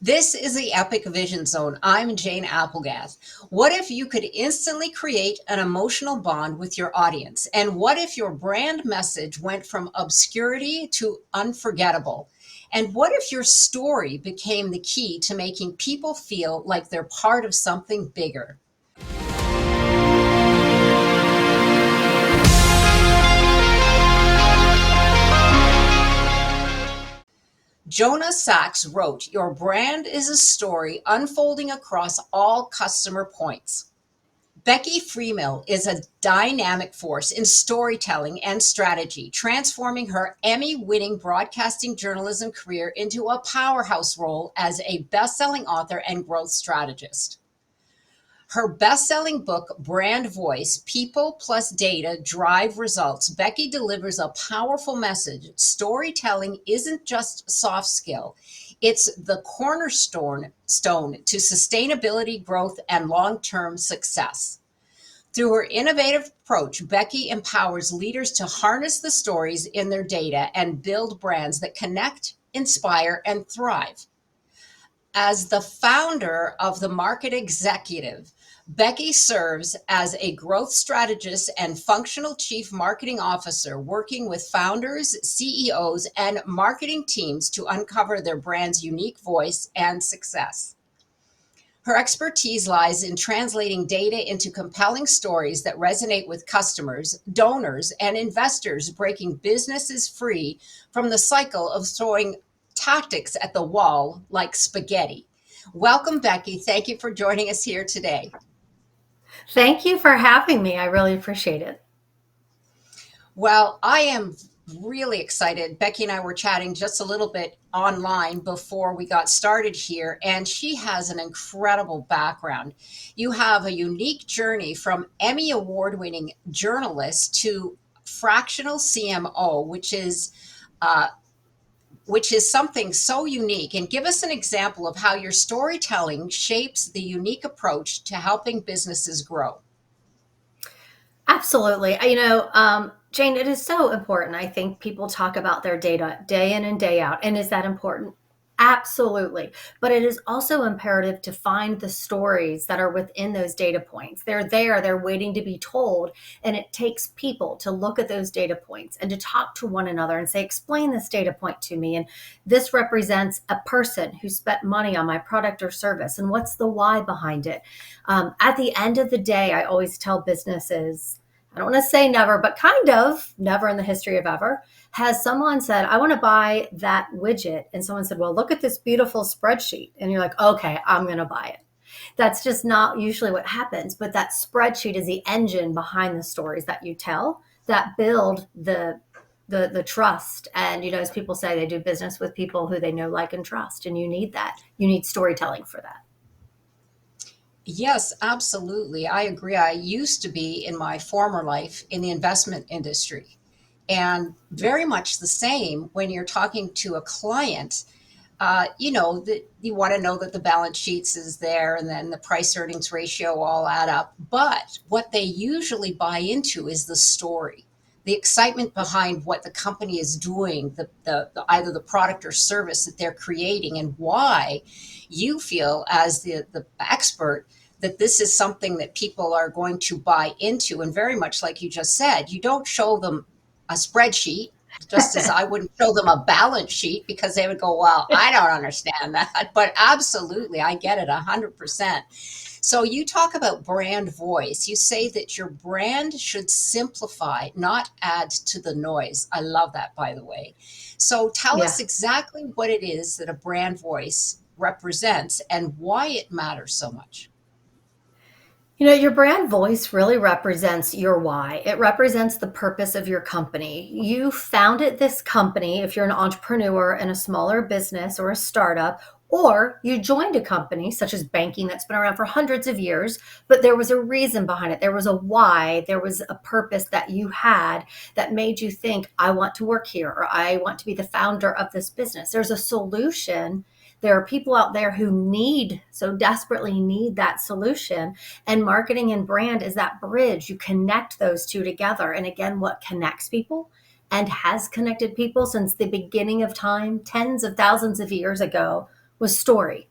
This is the Epic Vision Zone. I'm Jane Applegath. What if you could instantly create an emotional bond with your audience? And what if your brand message went from obscurity to unforgettable? And what if your story became the key to making people feel like they're part of something bigger? Jonah Sachs wrote, "Your brand is a story unfolding across all customer points." Becky Freemal is a dynamic force in storytelling and strategy, transforming her Emmy-winning broadcasting journalism career into a powerhouse role as a best-selling author and growth strategist. Her best-selling book, Brand Voice: People Plus Data Drive Results, Becky delivers a powerful message. Storytelling isn't just soft skill. It's the cornerstone to sustainability, growth, and long-term success. Through her innovative approach, Becky empowers leaders to harness the stories in their data and build brands that connect, inspire, and thrive. As the founder of The Market Executive, Becky serves as a growth strategist and functional chief marketing officer, working with founders, CEOs, and marketing teams to uncover their brand's unique voice and success. Her expertise lies in translating data into compelling stories that resonate with customers, donors, and investors, breaking businesses free from the cycle of throwing tactics at the wall like spaghetti. Welcome, Becky. Thank you for joining us here today. Thank you for having me. I really appreciate it. Well, I am really excited. Becky and I were chatting just a little bit online before we got started here, and she has an incredible background. You have a unique journey from Emmy award winning journalist to fractional CMO, uh, which is something so unique. And give us an example of how your storytelling shapes the unique approach to helping businesses grow. Absolutely. Jane, it is so important. I think people talk about their data day in and day out. And is that important? Absolutely. But it is also imperative to find the stories that are within those data points. They're there, they're waiting to be told. And it takes people to look at those data points and to talk to one another and say, explain this data point to me. And this represents a person who spent money on my product or service. And what's the why behind it? At the end of the day, I always tell businesses, I don't want to say never, but kind of never in the history of ever, has someone said, I want to buy that widget. And someone said, well, look at this beautiful spreadsheet. And you're like, okay, I'm going to buy it. That's just not usually what happens. But that spreadsheet is the engine behind the stories that you tell that build the trust. And, as people say, they do business with people who they know, like, and trust. And you need that. You need storytelling for that. Yes, absolutely. I agree. I used to be in my former life in the investment industry, and very much the same when you're talking to a client. That you want to know that the balance sheets is there and then the price earnings ratio all add up. But what they usually buy into is the story, the excitement behind what the company is doing, either the product or service that they're creating, and why you feel as the expert that this is something that people are going to buy into. And very much like you just said, you don't show them a spreadsheet, just as I wouldn't show them a balance sheet, because they would go, well, I don't understand that. But absolutely, I get it 100%. So you talk about brand voice. You say that your brand should simplify, not add to the noise. I love that, by the way. So tell Yeah. us exactly what it is that a brand voice represents and why it matters so much. Your brand voice really represents your why. It represents the purpose of your company. You founded this company if you're an entrepreneur in a smaller business or a startup, or you joined a company such as banking that's been around for hundreds of years, but there was a reason behind it. There was a why, there was a purpose that you had that made you think, I want to work here, or I want to be the founder of this business. There's a solution. There are people out there who so desperately need that solution. And marketing and brand is that bridge. You connect those two together. And again, what connects people and has connected people since the beginning of time, tens of thousands of years ago, was story.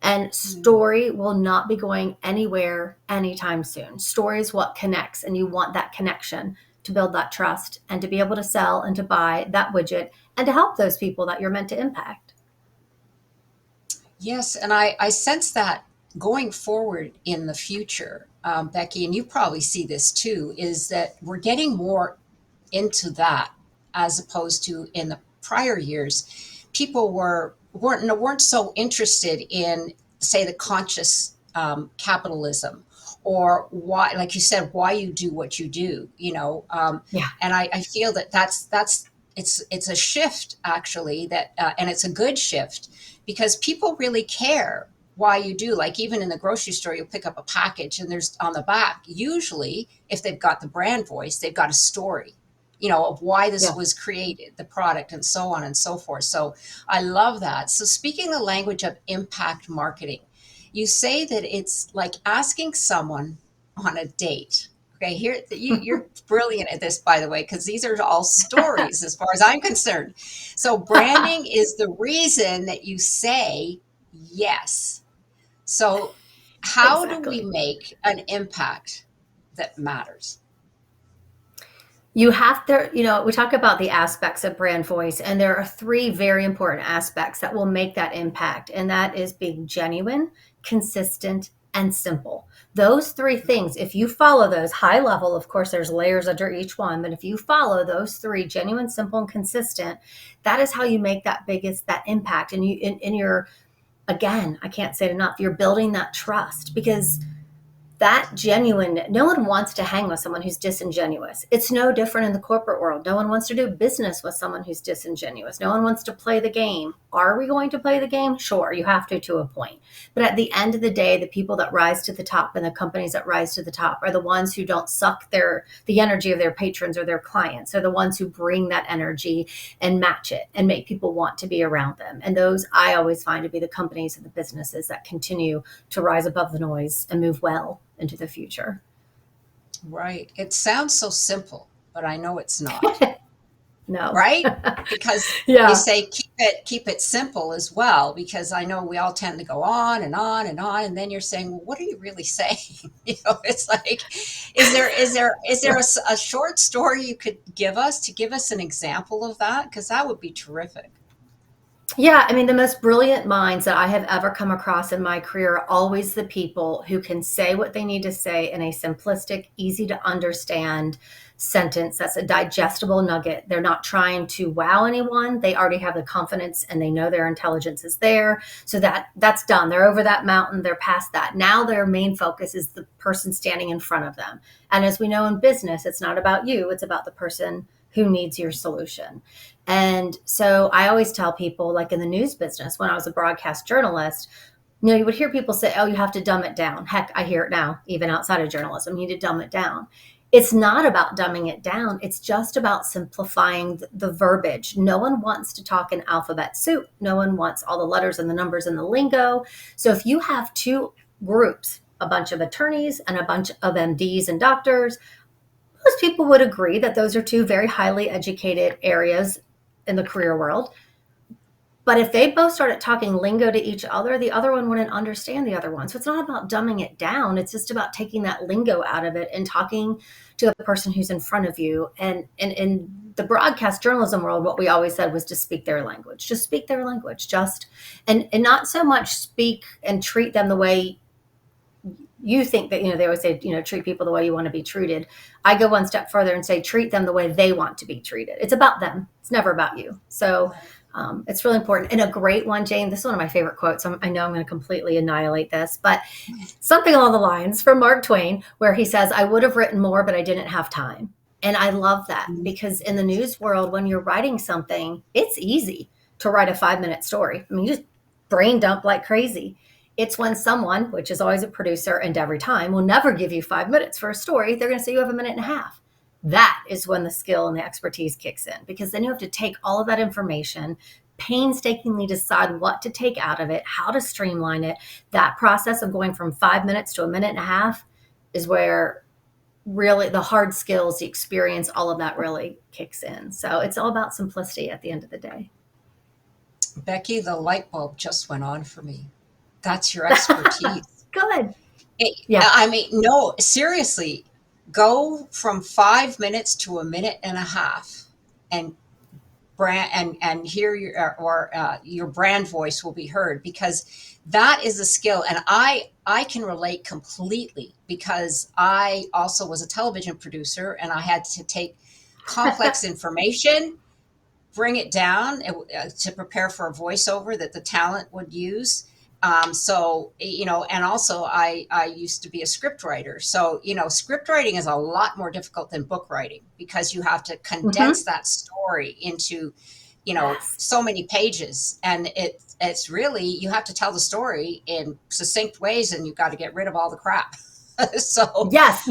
And Mm. story will not be going anywhere anytime soon. Story is what connects, and you want that connection to build that trust and to be able to sell and to buy that widget and to help those people that you're meant to impact. Yes, and I sense that going forward in the future, Becky, and you probably see this too, is that we're getting more into that as opposed to in the prior years. People weren't so interested in, say, the conscious capitalism, or why, like you said, why you do what you do. Yeah. And I feel that that's it's a shift actually, that and it's a good shift because people really care why you do. Like even in the grocery store, you'll pick up a package and there's on the back, usually if they've got the brand voice, they've got a story, of why this Yeah. was created, the product, and so on and so forth. So I love that. So speaking the language of impact marketing, you say that it's like asking someone on a date. Okay, here you're brilliant at this, by the way, because these are all stories as far as I'm concerned. So branding is the reason that you say yes. So how do we Exactly. make an impact that matters? You have to, we talk about the aspects of brand voice, and there are three very important aspects that will make that impact. And that is being genuine, consistent, and simple. Those three things, if you follow those high level, of course, there's layers under each one, but if you follow those three, genuine, simple, and consistent, that is how you make that impact. And in your, again, I can't say it enough, you're building that trust because that genuine, no one wants to hang with someone who's disingenuous. It's no different in the corporate world. No one wants to do business with someone who's disingenuous. No one wants to play the game. Are we going to play the game? Sure, you have to a point. But at the end of the day, the people that rise to the top and the companies that rise to the top are the ones who don't suck the energy of their patrons or their clients. They're the ones who bring that energy and match it and make people want to be around them. And those I always find to be the companies and the businesses that continue to rise above the noise and move well into the future. Right. It sounds so simple, but I know it's not. No. Right? Because you Yeah. say keep it simple as well, because I know we all tend to go on and on and on, and then you're saying, well, what are you really saying? It's like, is there a short story you could give us to give us an example of that? Because that would be terrific. Yeah, I mean, the most brilliant minds that I have ever come across in my career are always the people who can say what they need to say in a simplistic, easy to understand sentence that's a digestible nugget. They're not trying to wow anyone. They already have the confidence and they know their intelligence is there. So that's done. They're over that mountain, they're past that. Now their main focus is the person standing in front of them. And as we know in business, it's not about you, it's about the person who needs your solution. And so I always tell people, like in the news business, when I was a broadcast journalist, you would hear people say, oh, you have to dumb it down. Heck, I hear it now, even outside of journalism, you need to dumb it down. It's not about dumbing it down. It's just about simplifying the verbiage. No one wants to talk in alphabet soup. No one wants all the letters and the numbers and the lingo. So if you have two groups, a bunch of attorneys and a bunch of MDs and doctors, most people would agree that those are two very highly educated areas in the career world. But if they both started talking lingo to each other, the other one wouldn't understand the other one. So it's not about dumbing it down. It's just about taking that lingo out of it and talking to the person who's in front of you. And in the broadcast journalism world, what we always said was to speak their language. Just speak their language. And not so much speak and treat them the way you think that, they always say, treat people the way you want to be treated. I go one step further and say, treat them the way they want to be treated. It's about them. It's never about you. So it's really important. And a great one, Jane, this is one of my favorite quotes. I know I'm going to completely annihilate this, but something along the lines from Mark Twain, where he says, I would have written more, but I didn't have time. And I love that because in the news world, when you're writing something, it's easy to write a 5-minute story. I mean, you just brain dump like crazy. It's when someone, which is always a producer and every time, will never give you 5 minutes for a story. They're going to say you have a minute and a half. That is when the skill and the expertise kicks in, because then you have to take all of that information, painstakingly decide what to take out of it, how to streamline it. That process of going from 5 minutes to a minute and a half is where really the hard skills, the experience, all of that really kicks in. So it's all about simplicity at the end of the day. Becky, the light bulb just went on for me. That's your expertise. Good. Yeah. I mean, no, seriously, go from 5 minutes to a minute and a half, and and hear your brand voice will be heard, because that is a skill. And I can relate completely, because I also was a television producer, and I had to take complex information, bring it down to prepare for a voiceover that the talent would use. So, and also I used to be a script writer. So, script writing is a lot more difficult than book writing, because you have to condense Hmm. that story into, Yes. so many pages. And it's really, you have to tell the story in succinct ways, and you've got to get rid of all the crap. So, Yes,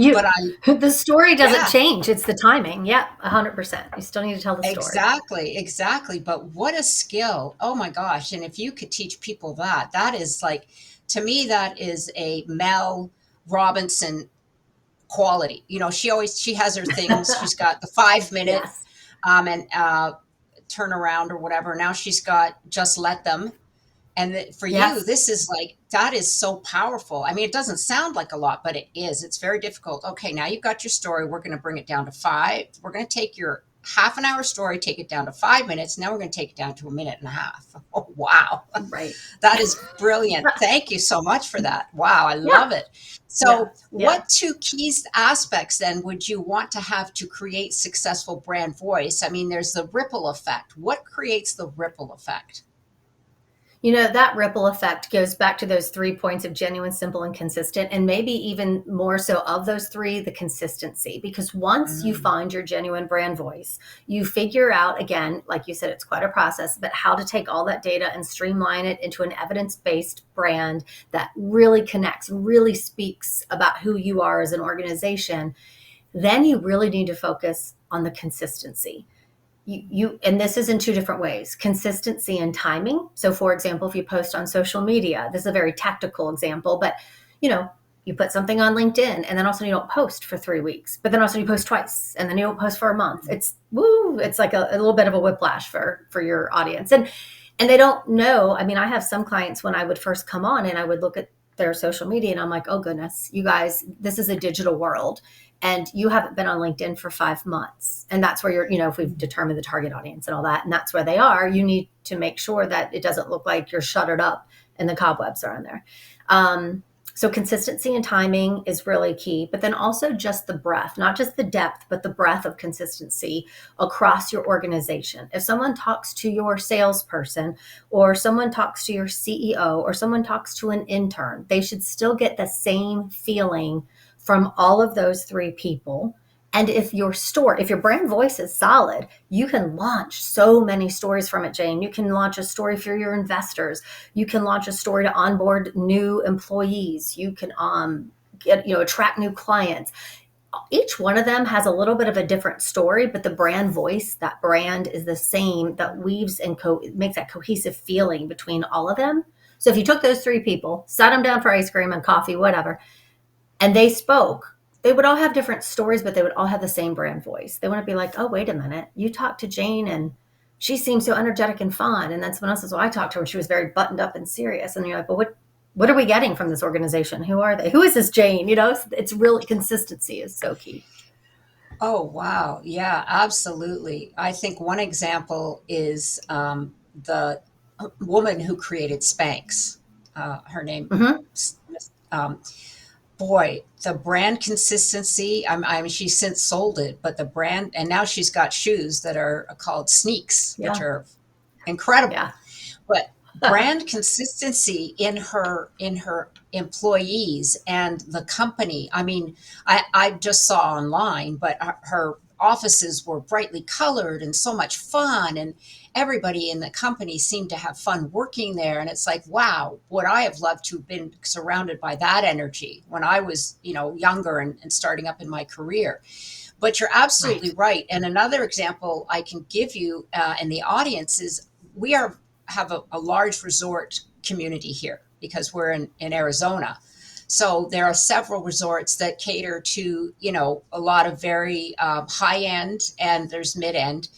but the story doesn't yeah. change. It's the timing. Yep, 100%. You still need to tell the story. Exactly, exactly. But what a skill. Oh my gosh. And if you could teach people that, that is like, to me, that is a Mel Robinson quality. She has her things. She's got the 5 minute Yes. and turnaround or whatever. Now she's got just let them. And for you, Yes. this is like, that is so powerful. I mean, it doesn't sound like a lot, but it is. It's very difficult. Okay, now you've got your story. We're going to bring it down to five. We're going to take your half an hour story, take it down to 5 minutes. Now we're going to take it down to a minute and a half. Oh, wow. Right. That is brilliant. Thank you so much for that. Wow, I Yeah. love it. Yeah. So, Yeah. what two key aspects then would you want to have to create successful brand voice? I mean, there's the ripple effect. What creates the ripple effect? That ripple effect goes back to those 3 points of genuine, simple, and consistent, and maybe even more so of those three, the consistency. Because once you Mm. find your genuine brand voice, you figure out, again, like you said, it's quite a process, but how to take all that data and streamline it into an evidence-based brand that really connects, really speaks about who you are as an organization. Then you really need to focus on the consistency. And this is in two different ways: consistency and timing. So for example, if you post on social media, this is a very tactical example, but you know you put something on LinkedIn, and then also you don't post for 3 weeks, but then also you post twice, and then you don't post for a month. It's like a little bit of a whiplash for your audience. And they don't know. I mean, I have some clients, when I would first come on and I would look at their social media, and I'm like, oh goodness, you guys, this is a digital world, and you haven't been on LinkedIn for 5 months. And that's where if we've determined the target audience and all that, and that's where they are, you need to make sure that it doesn't look like you're shuttered up and the cobwebs are on there. So consistency and timing is really key, but then also just the breadth, not just the depth, but the breadth of consistency across your organization. If someone talks to your salesperson, or someone talks to your CEO, or someone talks to an intern, they should still get the same feeling from all of those three people. And if your brand voice is solid, you can launch so many stories from it, Jane. You can launch a story for your investors. You can launch a story to onboard new employees. You can attract new clients. Each one of them has a little bit of a different story, but the brand voice, that brand is the same, that weaves and makes that cohesive feeling between all of them. So if you took those three people, sat them down for ice cream and coffee, whatever, and they spoke, they would all have different stories, but they would all have the same brand voice. They wouldn't be like, oh, wait a minute, you talked to Jane and she seems so energetic and fun. And then someone else says, well, I talked to her and she was very buttoned up and serious. And you're like, well, what are we getting from this organization? Who are they? Who is this Jane? It's really, consistency is so key. Oh, wow. Yeah, absolutely. I think one example is the woman who created Spanx. Her name, Mm-hmm. um, boy, the brand consistency. I mean, she's since sold it, but the brand, and now she's got shoes that are called sneaks, which Yeah. are incredible. Yeah. But brand consistency in her employees and the company. I mean, I just saw online, but her offices were brightly colored and so much fun, and everybody in the company seemed to have fun working there. And it's like, wow, would I have loved to have been surrounded by that energy when I was, younger and starting up in my career. But you're absolutely Right. right. And another example I can give you in the audience is, we have a large resort community here because we're in Arizona. So there are several resorts that cater to, a lot of very high end, and there's mid end.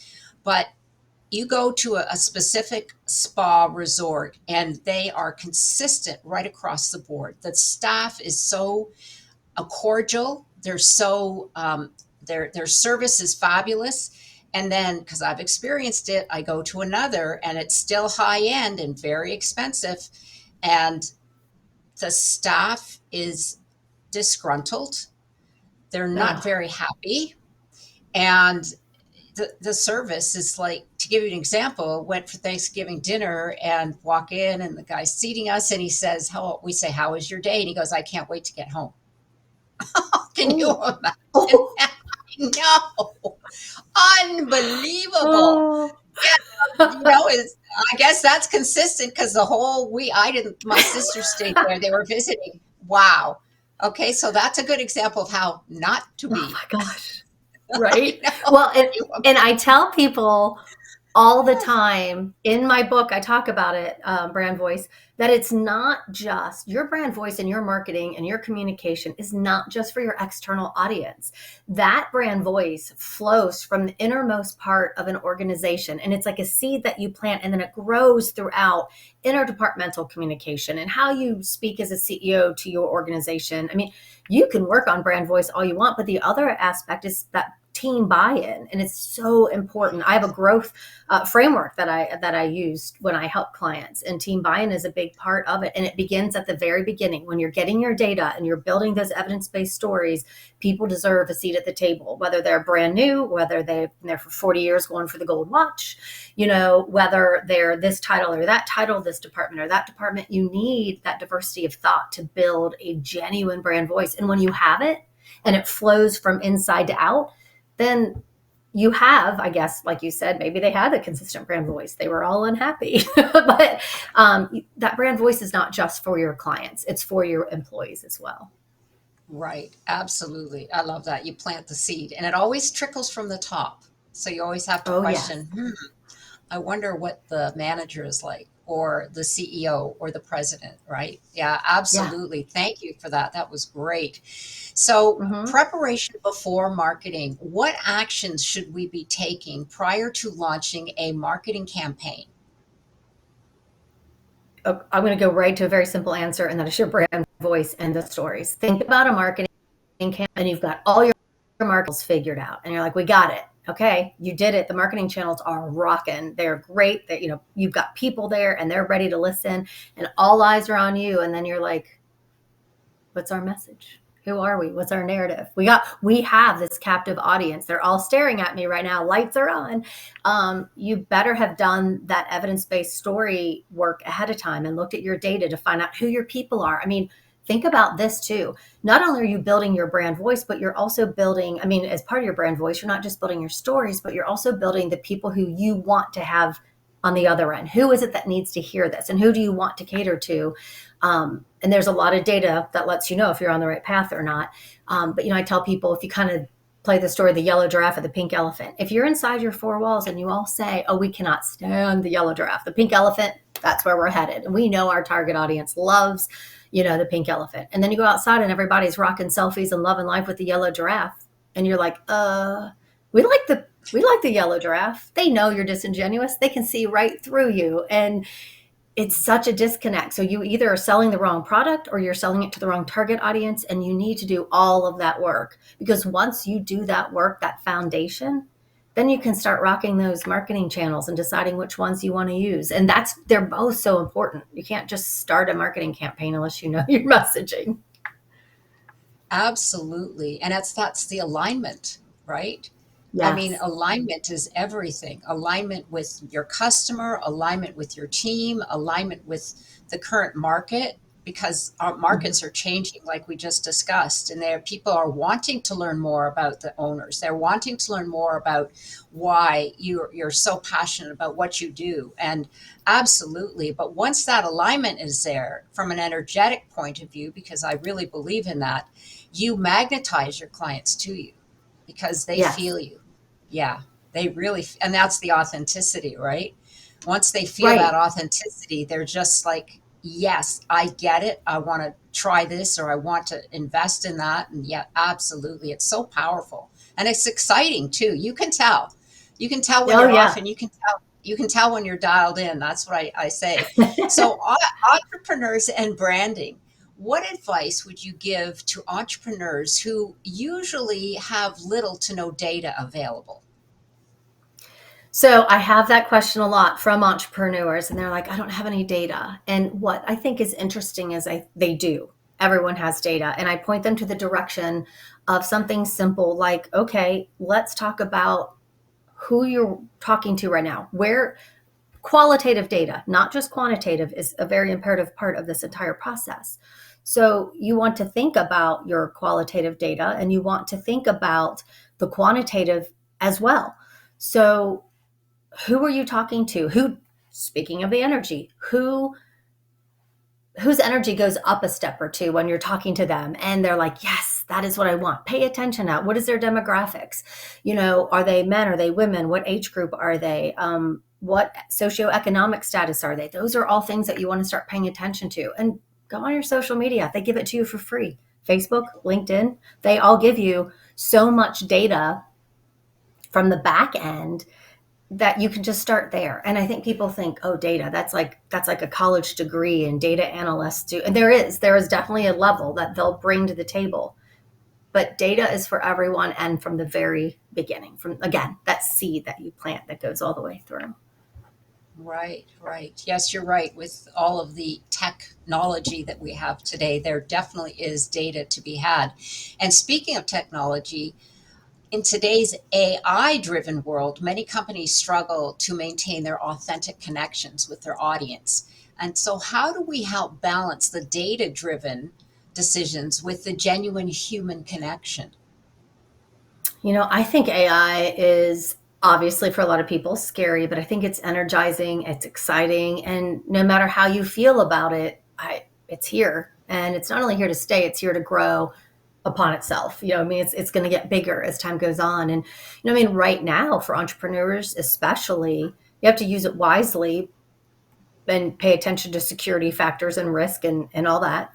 But You go to a specific spa resort and they are consistent right across the board. The staff is so cordial. They're so their service is fabulous. And then, because I've experienced it, I go to another and it's still high end and very expensive, and the staff is disgruntled. They're not Ugh. very happy, and the service is like, to give you an example, went for Thanksgiving dinner and walk in and the guy's seating us and he says, how we say, how was your day? And he goes, I can't wait to get home. Can you Oh. imagine that? No, unbelievable. Oh. Is I guess that's consistent because the whole we I didn't my sister stayed there. They were visiting. Wow. Okay, so that's a good example of how not to Oh be. my gosh. I Right? know. Well, and I tell people all the time in my book, I talk about it, brand voice, that it's not just your brand voice and your marketing and your communication is not just for your external audience. That brand voice flows from the innermost part of an organization. And it's like a seed that you plant and then it grows throughout interdepartmental communication and how you speak as a CEO to your organization. I mean, you can work on brand voice all you want, but the other aspect is that team buy-in, and it's so important. I have a growth framework that I used when I help clients, and team buy-in is a big part of it. And it begins at the very beginning when you're getting your data and you're building those evidence-based stories. People deserve a seat at the table, whether they're brand new, whether they've been there for 40 years going for the gold watch, whether they're this title or that title, this department or that department. You need that diversity of thought to build a genuine brand voice. And when you have it and it flows from inside to out, then you have, I guess, like you said, maybe they had a consistent brand voice. They were all unhappy. But that brand voice is not just for your clients, it's for your employees as well. Right. Absolutely. I love that. You plant the seed and it always trickles from the top. So you always have to Oh, yes. question, I wonder what the manager is like, or the CEO, or the president, right? Yeah, Yeah. absolutely. Thank you for that. That was great. So, Hmm. preparation before marketing. What actions should we be taking prior to launching a marketing campaign? I'm going to go right to a very simple answer, and that is your brand voice and the stories. Think about a marketing campaign, and you've got all your markets figured out, and you're like, we got it. Okay, you did it. The marketing channels are rocking. They're great. That you've got people there, and they're ready to listen, and all eyes are on you. And then you're like, what's our message? Who are we? What's our narrative? We have this captive audience. They're all staring at me right now. Lights are on. You better have done that evidence-based story work ahead of time and looked at your data to find out who your people are. I mean, think about this too. Not only are you building your brand voice, but you're also building, I mean, as part of your brand voice, you're not just building your stories, but you're also building the people who you want to have on the other end. Who is it that needs to hear this? And who do you want to cater to? And there's a lot of data that lets you know if you're on the right path or not. But I tell people, if you kind of play the story of the yellow giraffe or the pink elephant, if you're inside your four walls and you all say, oh, we cannot stand the yellow giraffe, the pink elephant, that's where we're headed. And we know our target audience loves, the pink elephant. And then you go outside and everybody's rocking selfies and loving life with the yellow giraffe. And you're like, we like the yellow giraffe. They know you're disingenuous. They can see right through you. And it's such a disconnect. So you either are selling the wrong product or you're selling it to the wrong target audience, and you need to do all of that work, because once you do that work, that foundation, then you can start rocking those marketing channels and deciding which ones you want to use. And they're both so important. You can't just start a marketing campaign unless you know your messaging. Absolutely. And that's the alignment, right? I mean, Yes. alignment is everything. Alignment with your customer, alignment with your team, alignment with the current market, because our Mhm. markets are changing, like we just discussed. And there, people are wanting to learn more about the owners. They're wanting to learn more about why you're so passionate about what you do. And absolutely. But once that alignment is there from an energetic point of view, because I really believe in that, you magnetize your clients to you because they Yes. feel you. Yeah, they really, and that's the authenticity, right? Once they feel that Right. authenticity, they're just like, yes, I get it. I want to try this, or I want to invest in that. And yeah, absolutely. It's so powerful. And it's exciting too. You can tell. You can tell when Oh, you're off, yeah. and you can tell. You can tell when you're dialed in. That's what I say. So, entrepreneurs and branding. What advice would you give to entrepreneurs who usually have little to no data available? So I have that question a lot from entrepreneurs, and they're like, I don't have any data. And what I think is interesting is they do. Everyone has data. And I point them to the direction of something simple like, okay, let's talk about who you're talking to right now. Where qualitative data, not just quantitative, is a very imperative part of this entire process. So you want to think about your qualitative data and you want to think about the quantitative as well. So who are you talking to? Who, speaking of the energy, whose energy goes up a step or two when you're talking to them and they're like, yes, that is what I want. Pay attention at what is their demographics? Are they men? Are they women? What age group are they? What socioeconomic status are they? Those are all things that you want to start paying attention to. And go on your social media. They give it to you for free. Facebook, LinkedIn, they all give you so much data from the back end that you can just start there. And I think people think, oh, data, that's like a college degree and data analysts do. And there is definitely a level that they'll bring to the table. But data is for everyone and from the very beginning, from again, that seed that you plant that goes all the way through. Right, right. Yes, you're right. With all of the technology that we have today, there definitely is data to be had. And speaking of technology, in today's AI driven world, many companies struggle to maintain their authentic connections with their audience. And so, how do we help balance the data driven decisions with the genuine human connection? I think AI is obviously for a lot of people scary, but I think it's energizing, it's exciting, and no matter how you feel about it, it's here. And it's not only here to stay, it's here to grow upon itself. It's going to get bigger as time goes on. And, right now for entrepreneurs, especially, you have to use it wisely and pay attention to security factors and risk and all that.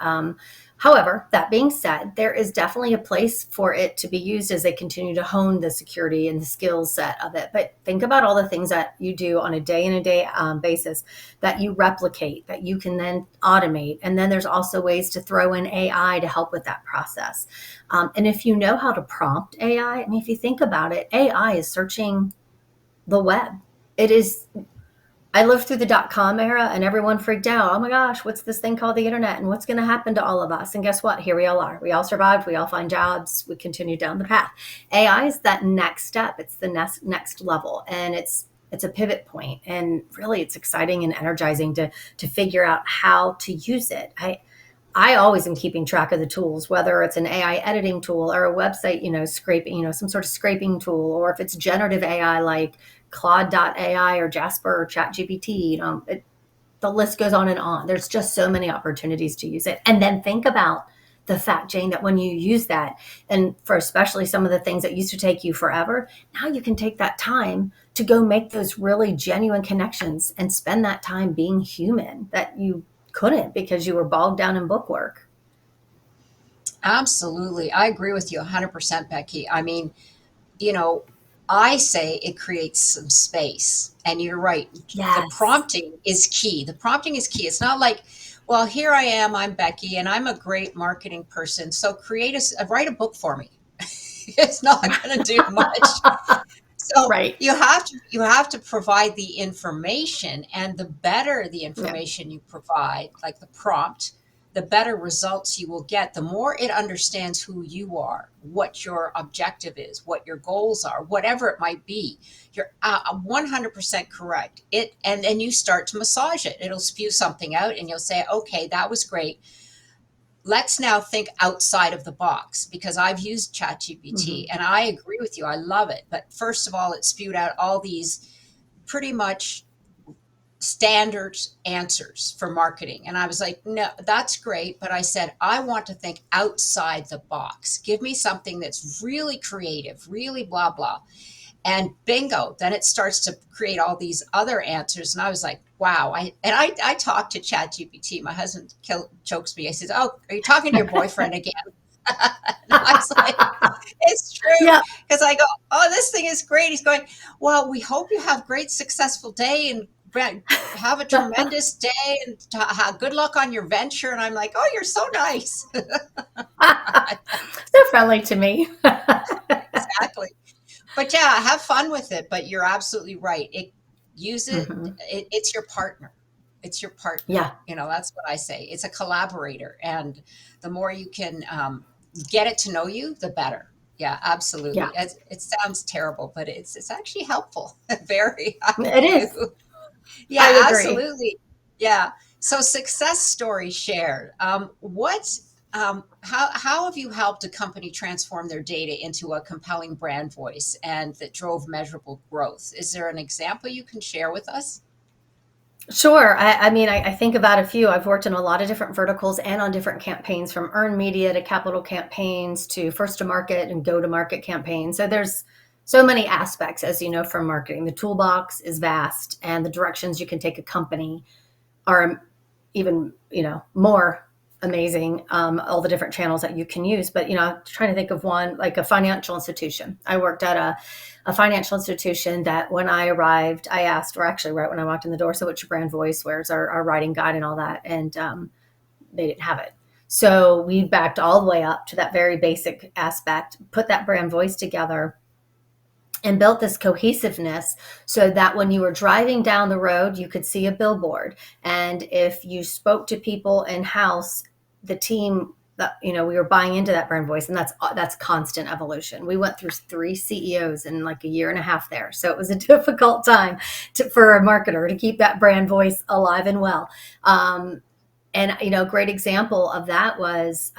However, that being said, there is definitely a place for it to be used as they continue to hone the security and the skill set of it. But think about all the things that you do on a day in and day basis that you replicate, that you can then automate. And then there's also ways to throw in AI to help with that process. And if you know how to prompt AI, I mean, if you think about it, AI is searching the web. It is. I lived through the dot-com era and everyone freaked out. Oh my gosh, what's this thing called the internet and what's going to happen to all of us? And guess what? Here we all are. We all survived. We all find jobs. We continue down the path. AI is that next step. It's the next level. And it's a pivot point. And really it's exciting and energizing to figure out how to use it. I always am keeping track of the tools, whether it's an AI editing tool or a website, scraping, some sort of scraping tool, or if it's generative AI like Claude.ai or Jasper or ChatGPT, the list goes on and on. There's just so many opportunities to use it. And then think about the fact, Jane, that when you use that, and for especially some of the things that used to take you forever, now you can take that time to go make those really genuine connections and spend that time being human that you couldn't because you were bogged down in book work. Absolutely. I agree with you 100%, Becky. I mean, you know, I say it creates some space. And you're right. The Yes. prompting is key. The prompting is key. It's not like, well, here I am, I'm Becky, and I'm a great marketing person. So write a book for me. It's not going to do much. So Right. you have to provide the information, and the better the Yeah. information you provide, like the prompt, the better results you will get. The more it understands who you are, what your objective is, what your goals are, whatever it might be. You're 100% correct. And then you start to massage it. It'll spew something out, and you'll say, "Okay, that was great. Let's now think outside of the box," because I've used ChatGPT Mhm. and I agree with you. I love it. But first of all, it spewed out all these pretty much standard answers for marketing. And I was like, no, that's great. But I said, I want to think outside the box. Give me something that's really creative, really blah, blah. And bingo, then it starts to create all these other answers. And I was like, wow. I talked to ChatGPT. My husband chokes me. I said, oh, are you talking to your boyfriend again? And I was like, It's true. Yeah. Because I go, oh, this thing is great. He's going, well, we hope you have great, successful day and have a tremendous day and good luck on your venture. And I'm like, oh, you're so nice. They're friendly to me. Exactly. But yeah, have fun with it. But you're absolutely right. Use it, Hmm. it's your partner. It's your partner. Yeah. That's what I say. It's a collaborator. And the more you can get it to know you, the better. Yeah, Yeah. absolutely. It sounds terrible, but it's actually helpful. Very, I It is. do. I Yeah, agree. absolutely. Yeah. So success story shared. How have you helped a company transform their data into a compelling brand voice and that drove measurable growth? Is there an example you can share with us? Sure. I mean, I think about a few. I've worked in a lot of different verticals and on different campaigns, from earned media to capital campaigns to first to market and go to market campaigns. So there's so many aspects, as you know, from marketing. The toolbox is vast, and the directions you can take a company are even, more amazing. All the different channels that you can use. But, I'm trying to think of one, like a financial institution. I worked at a financial institution that when I arrived, I asked, or actually right when I walked in the door, so what's your brand voice? Where's our writing guide and all that? And they didn't have it. So we backed all the way up to that very basic aspect, put that brand voice together, and built this cohesiveness so that when you were driving down the road, you could see a billboard. And if you spoke to people in house, the team that, we were buying into that brand voice, and that's constant evolution. We went through 3 CEOs in like a year and a half there. So it was a difficult time for a marketer to keep that brand voice alive and well. And a great example of that was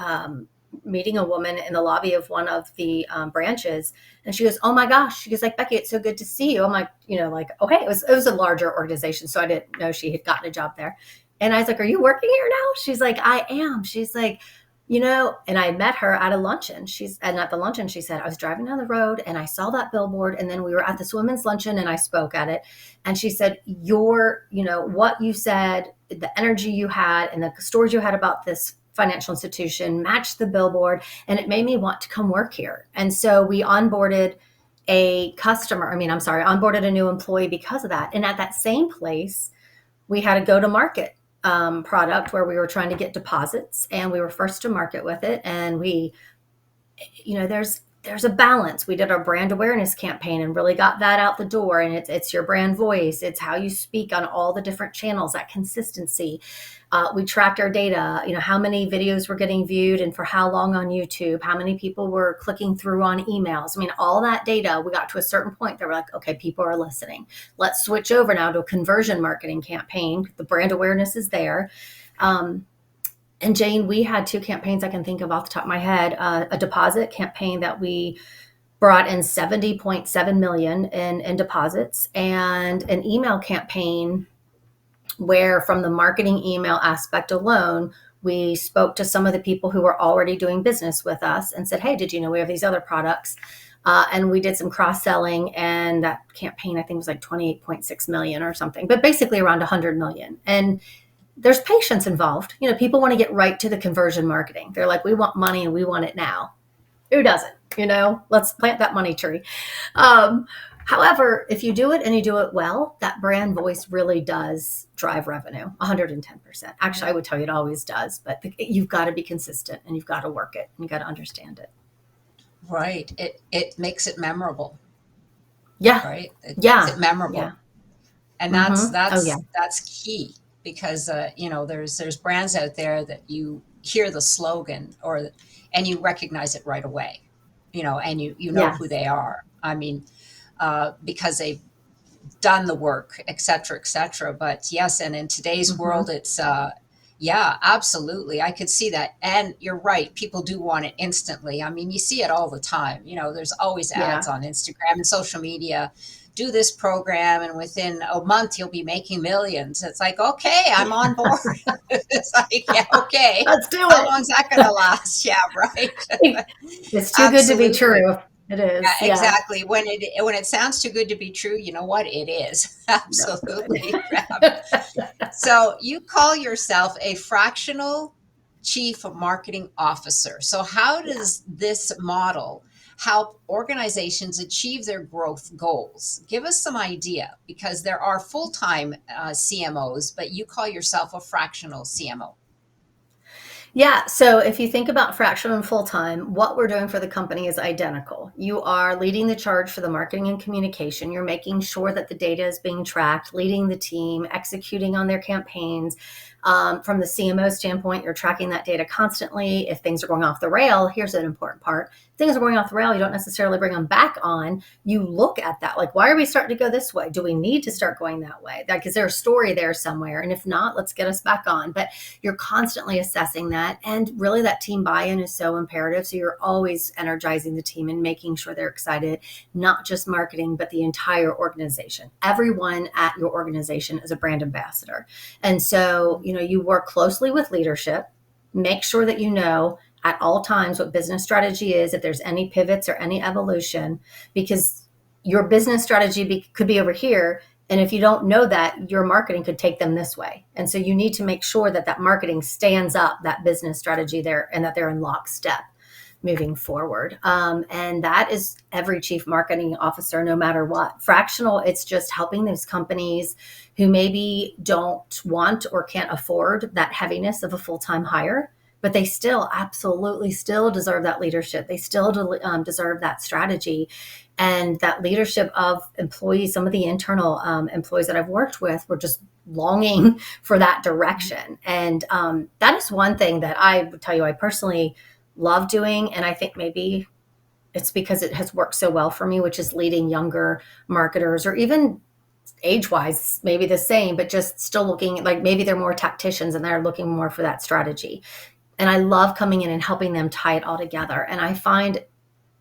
meeting a woman in the lobby of one of the branches, and she goes, "Oh my gosh!" She goes, "Like, Becky, it's so good to see you." I'm like, like, okay, it was a larger organization, so I didn't know she had gotten a job there. And I was like, "Are you working here now?" She's like, "I am." She's like, and I met her at a luncheon. And at the luncheon, she said, "I was driving down the road and I saw that billboard, and then we were at this women's luncheon and I spoke at it." And she said, what you said, the energy you had, and the stories you had about this financial institution matched the billboard, and it made me want to come work here. And so we onboarded onboarded a new employee because of that. And at that same place, we had a go-to-market product where we were trying to get deposits, and we were first to market with it. And there's a balance. We did our brand awareness campaign and really got that out the door. And it's your brand voice. It's how you speak on all the different channels, that consistency. We tracked our data, how many videos were getting viewed and for how long on YouTube, how many people were clicking through on emails. I mean, all that data, we got to a certain point that we're like, okay, people are listening. Let's switch over now to a conversion marketing campaign. The brand awareness is there. And Jane, we had 2 campaigns I can think of off the top of my head. A deposit campaign that we brought in 70.7 million in deposits, and an email campaign where, from the marketing email aspect alone, we spoke to some of the people who were already doing business with us and said, "Hey, did you know we have these other products?" And we did some cross-selling, and that campaign, I think, was like 28.6 million or something, but basically around 100 million. And there's patience involved. People want to get right to the conversion marketing. They're like, we want money and we want it now. Who doesn't? Let's plant that money tree. However, if you do it and you do it well, that brand voice really does drive revenue 110%. Actually, I would tell you it always does, but you've got to be consistent and you've got to work it and you've got to understand it. Right. It makes it memorable, Yeah. right? It makes Yeah. it memorable. Yeah. And that's Mm-hmm. Oh, yeah. that's key because there's brands out there that you hear the slogan and you recognize it right away, and you know who Yes. they are. I mean, because they've done the work, et cetera, et cetera. But yes, and in today's Mm-hmm. world, it's yeah, absolutely. I could see that. And you're right. People do want it instantly. I mean, you see it all the time. There's always ads Yeah. on Instagram and social media. Do this program, and within a month, you'll be making millions. It's like, okay, I'm on board. It's like, yeah, okay. Let's do How long is that going to it. last? Yeah, right. It's too good to be Absolutely. true. It Yeah, is. Yeah. exactly. When it sounds too good to be true, you know what? It is. No Absolutely. good. So you call yourself a fractional chief marketing officer. So how Yeah. does this model help organizations achieve their growth goals. Give us some idea, because there are full-time CMOs, but you call yourself a fractional CMO. Yeah. So if you think about fractional and full time, what we're doing for the company is identical. You are leading the charge for the marketing and communication. You're making sure that the data is being tracked, leading the team, executing on their campaigns. From the CMO standpoint, you're tracking that data constantly. If things are going off the rail, here's an important part. If things are going off the rail, you don't necessarily bring them back on. You look at that, like, why are we starting to go this way? Do we need to start going that way? Like, is there a story there somewhere? And if not, let's get us back on. But you're constantly assessing that. And really, that team buy-in is so imperative. So you're always energizing the team and making sure they're excited, not just marketing, but the entire organization. Everyone at your organization is a brand ambassador. And so, you work closely with leadership, make sure that you know at all times what business strategy is, if there's any pivots or any evolution, because your business strategy could be over here. And if you don't know that, your marketing could take them this way. And so you need to make sure that that marketing stands up that business strategy there and that they're in lockstep moving forward. And that is every chief marketing officer, no matter what. Fractional, it's just helping those companies who maybe don't want or can't afford that heaviness of a full-time hire, but they still absolutely still deserve that leadership. They still deserve that strategy and that leadership of employees. Some of the internal employees that I've worked with were just longing for that direction. And that is one thing that I would tell you I personally love doing. And I think maybe it's because it has worked so well for me, which is leading younger marketers, or even age-wise, maybe the same, but just still looking like maybe they're more tacticians and they're looking more for that strategy. And I love coming in and helping them tie it all together. And I find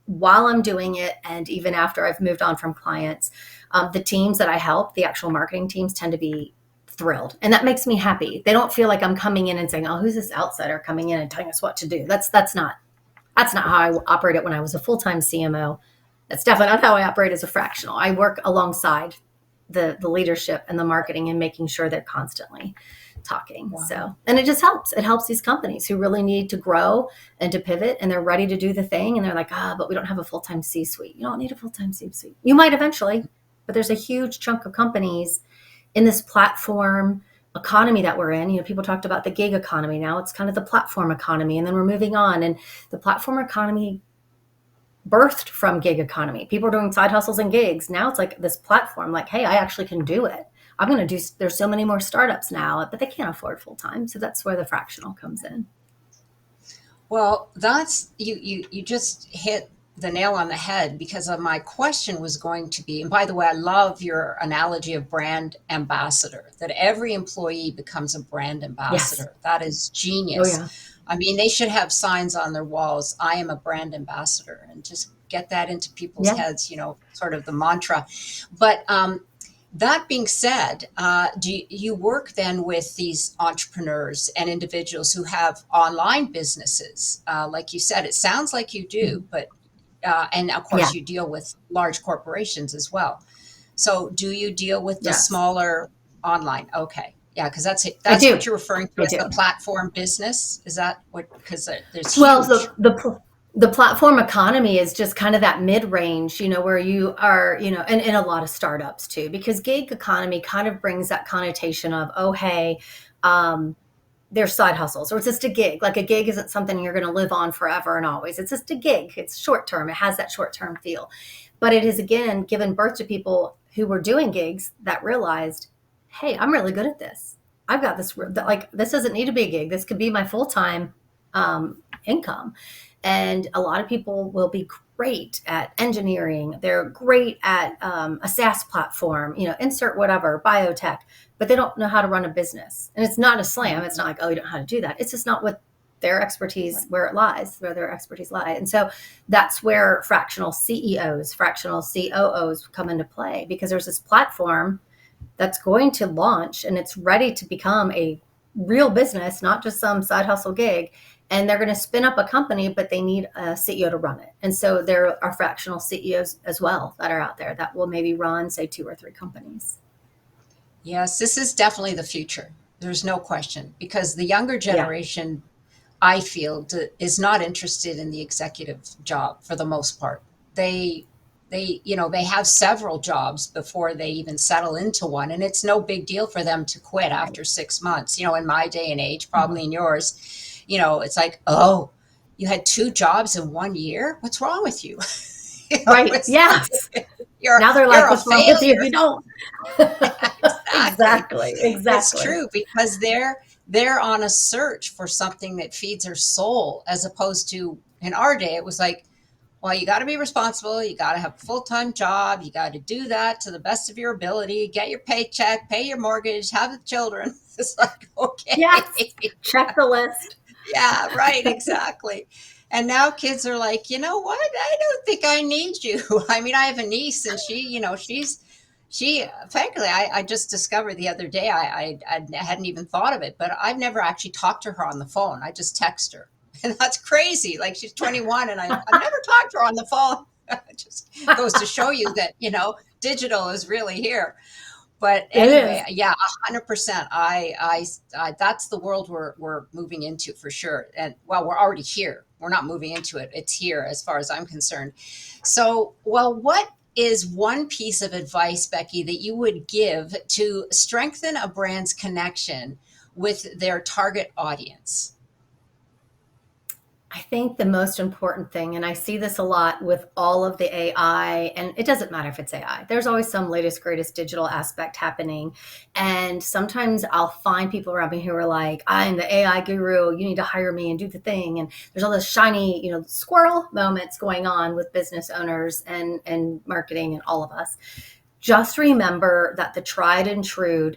while I'm doing it, and even after I've moved on from clients, the teams that I help, the actual marketing teams, tend to be thrilled. And that makes me happy. They don't feel like I'm coming in and saying, oh, who's this outsider coming in and telling us what to do? That's not how I operated when I was a full-time CMO. That's definitely not how I operate as a fractional. I work alongside the leadership and the marketing and making sure they're constantly talking. Wow. So, and it just helps. It helps these companies who really need to grow and to pivot, and they're ready to do the thing. And they're like, but we don't have a full-time C-suite. You don't need a full-time C-suite. You might eventually, but there's a huge chunk of companies in this platform economy that we're in. People talked about the gig economy. Now it's kind of the platform economy, and then we're moving on. And the platform economy birthed from gig economy. People are doing side hustles and gigs. Now it's like this platform, like, hey, I actually can do it. I'm going to do, there's so many more startups now, but they can't afford full time. So that's where the fractional comes in. Well, that's, you just hit the nail on the head, because of my question was going to be, and by the way, I love your analogy of brand ambassador, that every employee becomes a brand ambassador. Yes. That is genius. Oh, yeah. I mean, they should have signs on their walls, I am a brand ambassador, and just get that into people's heads, sort of the mantra. But that being said, do you work then with these entrepreneurs and individuals who have online businesses? Like you said, it sounds like you do, but and of course you deal with large corporations as well. So do you deal with the smaller online? Okay. Yeah, because that's what you're referring to as the platform business. Is that what? Because there's the platform economy is just kind of that mid-range, where you are, and in a lot of startups too, because gig economy kind of brings that connotation of, oh, hey, there's side hustles, or it's just a gig. Like a gig isn't something you're going to live on forever and always. It's just a gig. It's short term. It has that short term feel, but it is, again, given birth to people who were doing gigs that realized, hey, I'm really good at this. I've got this, like, this doesn't need to be a gig. This could be my full-time income. And a lot of people will be great at engineering. They're great at a SaaS platform, insert whatever, biotech, but they don't know how to run a business. And it's not a slam. It's not like, oh, you don't know how to do that. It's just not what their expertise, where their expertise lie. And so that's where fractional CEOs, fractional COOs come into play, because there's this platform that's going to launch and it's ready to become a real business, not just some side hustle gig. And they're going to spin up a company, but they need a CEO to run it. And so there are fractional CEOs as well that are out there that will maybe run, say, 2 or 3 companies. Yes, this is definitely the future. There's no question, because the younger generation, I feel, is not interested in the executive job for the most part. They they have several jobs before they even settle into one, and it's no big deal for them to quit Right. after 6 months. In my day and age, Mhm. probably in yours, it's like, oh, you had two jobs in 1 year. What's wrong with you? Right. It's like Yes. you're Now they're you're like, a what's wrong with you if failure. you don't? Exactly. Exactly. It's Exactly. true because they're on a search for something that feeds their soul, as opposed to in our day it was like, well, you got to be responsible, you got to have a full-time job, you got to do that to the best of your ability, get your paycheck, pay your mortgage, have the children. It's like, Yes. okay. Check the list. Yeah, right, exactly. And now kids are like, you know what? I don't think I need you. I mean, I have a niece, and she, frankly, I just discovered the other day, I hadn't even thought of it, but I've never actually talked to her on the phone. I just text her. And that's crazy. Like, she's 21, and I've never talked to her on the phone. It just goes to show you that, digital is really here. But It anyway, is. yeah, 100%. I that's the world we're moving into for sure. And well, we're already here. We're not moving into it. It's here as far as I'm concerned. So, well, what is one piece of advice, Becky, that you would give to strengthen a brand's connection with their target audience? I think the most important thing, and I see this a lot with all of the AI, and it doesn't matter if it's AI, there's always some latest, greatest digital aspect happening. And sometimes I'll find people around me who are like, I'm the AI guru, you need to hire me and do the thing. And there's all those shiny, squirrel moments going on with business owners and marketing and all of us. Just remember that the tried and true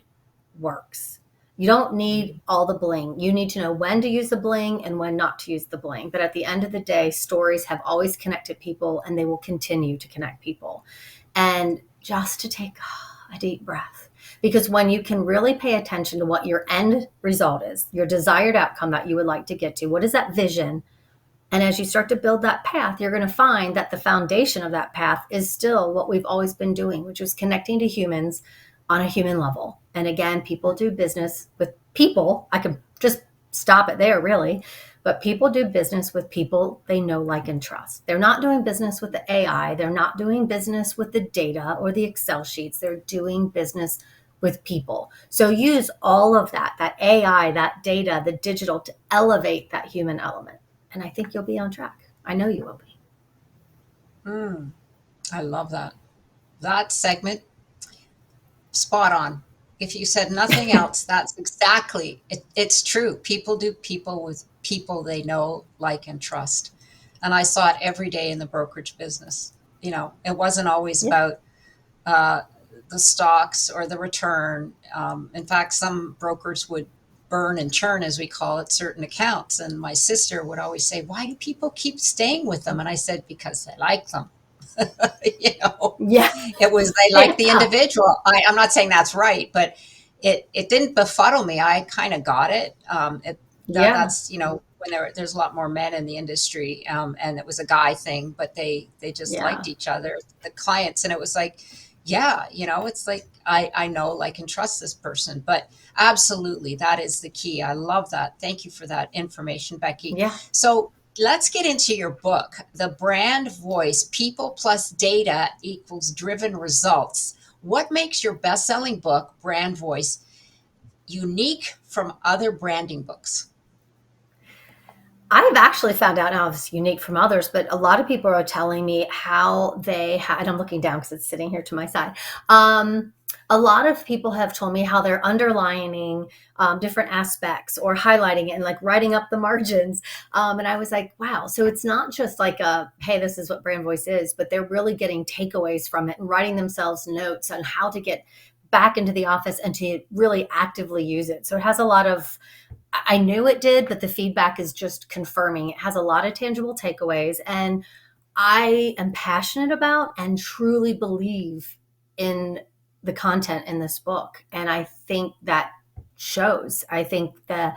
works. You don't need all the bling. You need to know when to use the bling and when not to use the bling. But at the end of the day, stories have always connected people and they will continue to connect people. And just to take a deep breath. Because when you can really pay attention to what your end result is, your desired outcome that you would like to get to, what is that vision? And as you start to build that path, you're going to find that the foundation of that path is still what we've always been doing, which is connecting to humans on a human level. And again, people do business with people. I could just stop it there, really. But people do business with people they know, like, and trust. They're not doing business with the AI. They're not doing business with the data or the Excel sheets. They're doing business with people. So use all of that AI, that data, the digital to elevate that human element. And I think you'll be on track. I know you will be. Mm, I love that. That segment, spot on. If you said nothing else, that's exactly it. It's true. People do people with people they know, like, and trust. And I saw it every day in the brokerage business. It wasn't always Yeah. about uh, the stocks or the return. In fact, some brokers would burn and churn, as we call it, certain accounts. And my sister would always say, "Why do people keep staying with them?" And I said, "Because they like them." you know, Yeah. it was they like the Yeah. individual. I'm not saying that's right, but it didn't befuddle me. I kind of got it. Yeah. That's when there's a lot more men in the industry, and it was a guy thing, but they just liked Yeah. each other, the clients, and it was like, yeah, it's like I know, like, and trust this person. But absolutely, that is the key. I love that. Thank you for that information, Becky. Yeah. So let's get into your book, The Brand Voice: People Plus Data Equals Driven Results. What makes your best-selling book, Brand Voice, unique from other branding books? I've actually found out now it's unique from others, but a lot of people are telling me how and I'm looking down because it's sitting here to my side. A lot of people have told me how they're underlining different aspects or highlighting it and like writing up the margins. And I was like, wow. So it's not just like hey, this is what brand voice is, but they're really getting takeaways from it and writing themselves notes on how to get back into the office and to really actively use it. So it has a lot of, I knew it did, but the feedback is just confirming it has a lot of tangible takeaways. And I am passionate about and truly believe in the content in this book. And I think that shows. I think the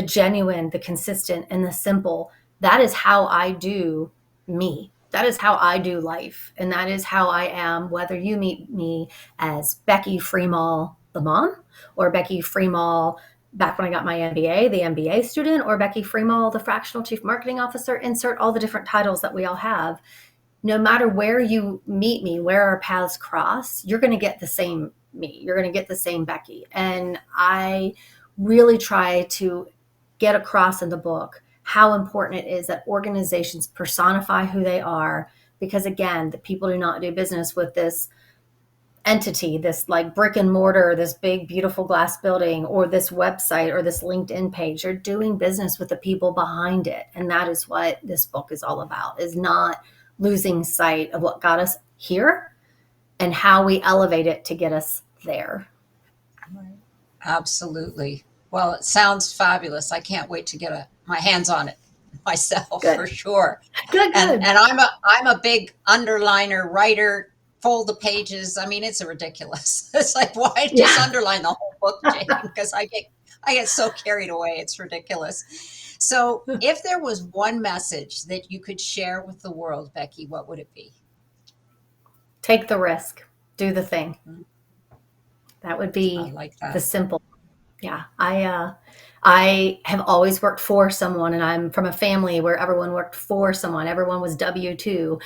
genuine, the consistent, and the simple, that is how I do me. That is how I do life. And that is how I am, whether you meet me as Becky Freemal, the mom, or Becky Freemal, back when I got my MBA, the MBA student, or Becky Freemal, the fractional chief marketing officer, insert all the different titles that we all have. No matter where you meet me, where our paths cross, you're going to get the same me. You're going to get the same Becky. And I really try to get across in the book how important it is that organizations personify who they are, because again, the people do not do business with this entity, this like brick and mortar, this big beautiful glass building, or this website, or this LinkedIn page. You're doing business with the people behind it. And that is what this book is all about, is not losing sight of what got us here and how we elevate it to get us there. Absolutely. Well, it sounds fabulous. I can't wait to get my hands on it myself. Good. For sure. Good. And I'm a big underliner, writer, fold the pages. I mean, it's ridiculous. It's like, why just underline the whole book, Jane? Because I get so carried away. It's ridiculous. So if there was one message that you could share with the world, Becky, what would it be? Take the risk. Do the thing. That would be I like that. the simple. Yeah. I have always worked for someone, and I'm from a family where everyone worked for someone. Everyone was W-2.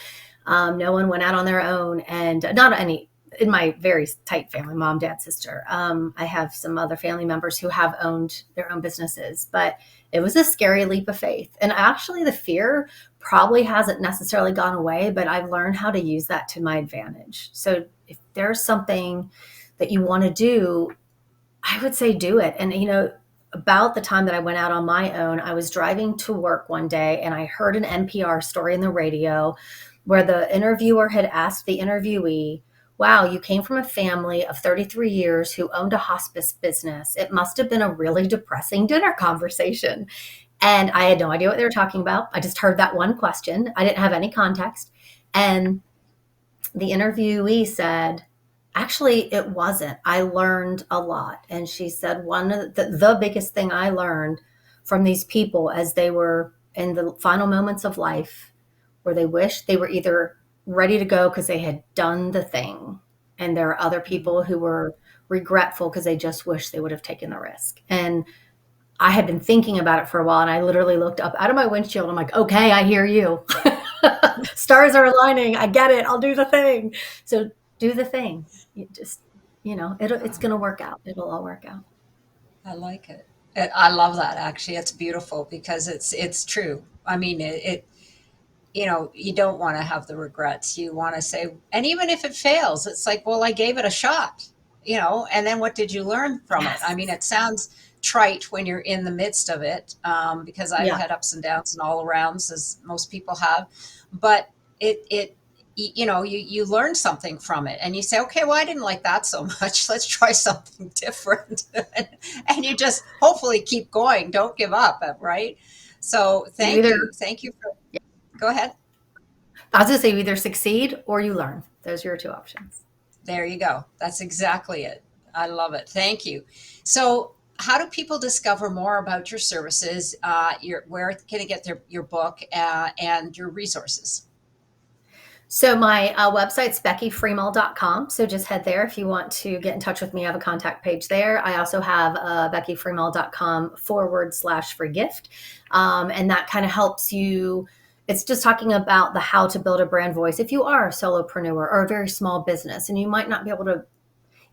No one went out on their own, and not any in my very tight family, mom, dad, sister. I have some other family members who have owned their own businesses, but it was a scary leap of faith. And actually the fear probably hasn't necessarily gone away, but I've learned how to use that to my advantage. So if there's something that you want to do, I would say do it. And, about the time that I went out on my own, I was driving to work one day and I heard an NPR story in the radio where the interviewer had asked the interviewee, wow, you came from a family of 33 years who owned a hospice business. It must have been a really depressing dinner conversation. And I had no idea what they were talking about. I just heard that one question. I didn't have any context. And the interviewee said, actually, it wasn't. I learned a lot. And she said, one of the biggest thing I learned from these people as they were in the final moments of life, where they wished they were either ready to go because they had done the thing, and there are other people who were regretful because they just wish they would have taken the risk. And I had been thinking about it for a while, and I literally looked up out of my windshield. I'm like, okay, I hear you. Stars are aligning. I get it. I'll do the thing. So do the thing. You just, it's going to work out. It'll all work out. I like it. I love that. Actually, it's beautiful because it's true. I mean, you don't want to have the regrets. You want to say, and even if it fails, it's like, well, I gave it a shot, and then what did you learn from it? I mean, it sounds trite when you're in the midst of it, because I've had ups and downs and all arounds, as most people have, but you learn something from it, and you say, okay, well, I didn't like that so much. Let's try something different. And you just hopefully keep going. Don't give up. Right. So thank you. Thank you for, go ahead. I was going to say, you either succeed or you learn. Those are your two options. There you go. That's exactly it. I love it. Thank you. So how do people discover more about your services? Where can they get your book and your resources? So my website's beckyfreemal.com. So just head there if you want to get in touch with me. I have a contact page there. I also have beckyfreemal.com/free gift. And that kind of helps you. It's just talking about the how to build a brand voice. If you are a solopreneur or a very small business, and you might not be able to,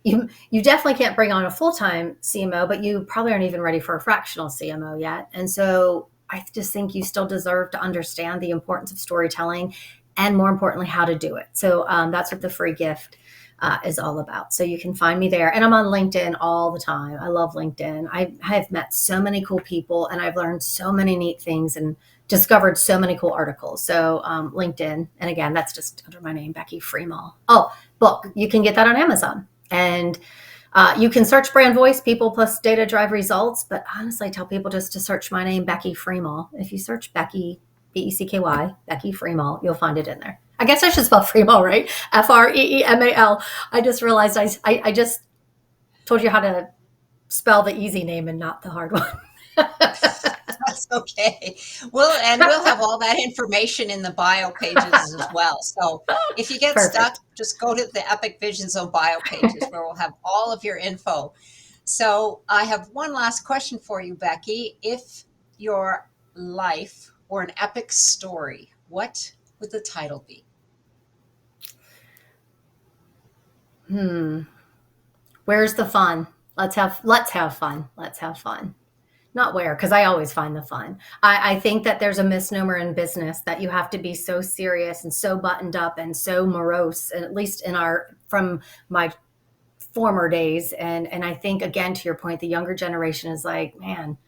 you definitely can't bring on a full-time CMO, but you probably aren't even ready for a fractional CMO yet. And so I just think you still deserve to understand the importance of storytelling, and more importantly, how to do it. So that's what the free gift is all about. So you can find me there. And I'm on LinkedIn all the time. I love LinkedIn. I have met so many cool people, and I've learned so many neat things and discovered so many cool articles. So LinkedIn. And again, that's just under my name, Becky Freemal. Oh, book. You can get that on Amazon. And you can search brand voice, people plus data drive results. But honestly, I tell people just to search my name, Becky Freemal. If you search Becky, Becky, Becky Freemal, you'll find it in there. I guess I should spell Freemal, right? Freemal. I just realized I just told you how to spell the easy name and not the hard one. That's okay. We'll have all that information in the bio pages as well. So if you get stuck, just go to the Epic Vision Zone bio pages where we'll have all of your info. So I have one last question for you, Becky. If your life were an epic story, what would the title be? Hmm. Where's the fun? Let's have fun. Let's have fun. Not where, because I always find the fun. I think that there's a misnomer in business that you have to be so serious and so buttoned up and so morose, and at least in our from my former days. And I think, again, to your point, the younger generation is like, man,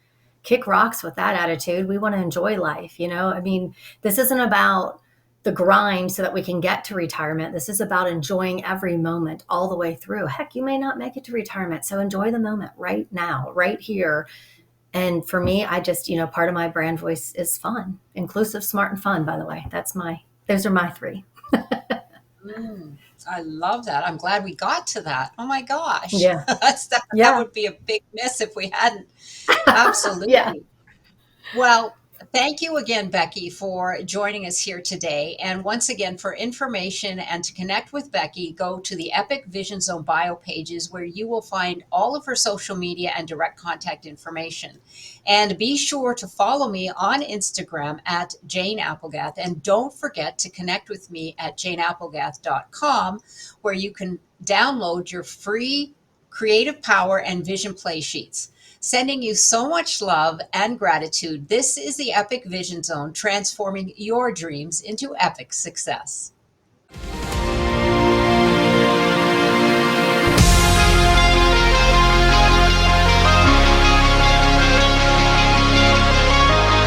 kick rocks with that attitude. We want to enjoy life. I mean, this isn't about the grind so that we can get to retirement. This is about enjoying every moment all the way through. Heck, you may not make it to retirement. So enjoy the moment right now, right here. And for me, I just, part of my brand voice is fun, inclusive, smart, and fun, by the way. Those are my three. Mm, I love that. I'm glad we got to that. Oh my gosh. Yeah. That Yeah. would be a big miss if we hadn't. Yeah. Absolutely. Well, thank you again, Becky, for joining us here today. And once again, for information and to connect with Becky, go to the Epic Vision Zone bio pages where you will find all of her social media and direct contact information. And be sure to follow me on Instagram at Jane Applegath. And don't forget to connect with me at janeapplegath.com, where you can download your free creative power and vision play sheets. Sending you so much love and gratitude. This is the Epic Vision Zone, transforming your dreams into epic success.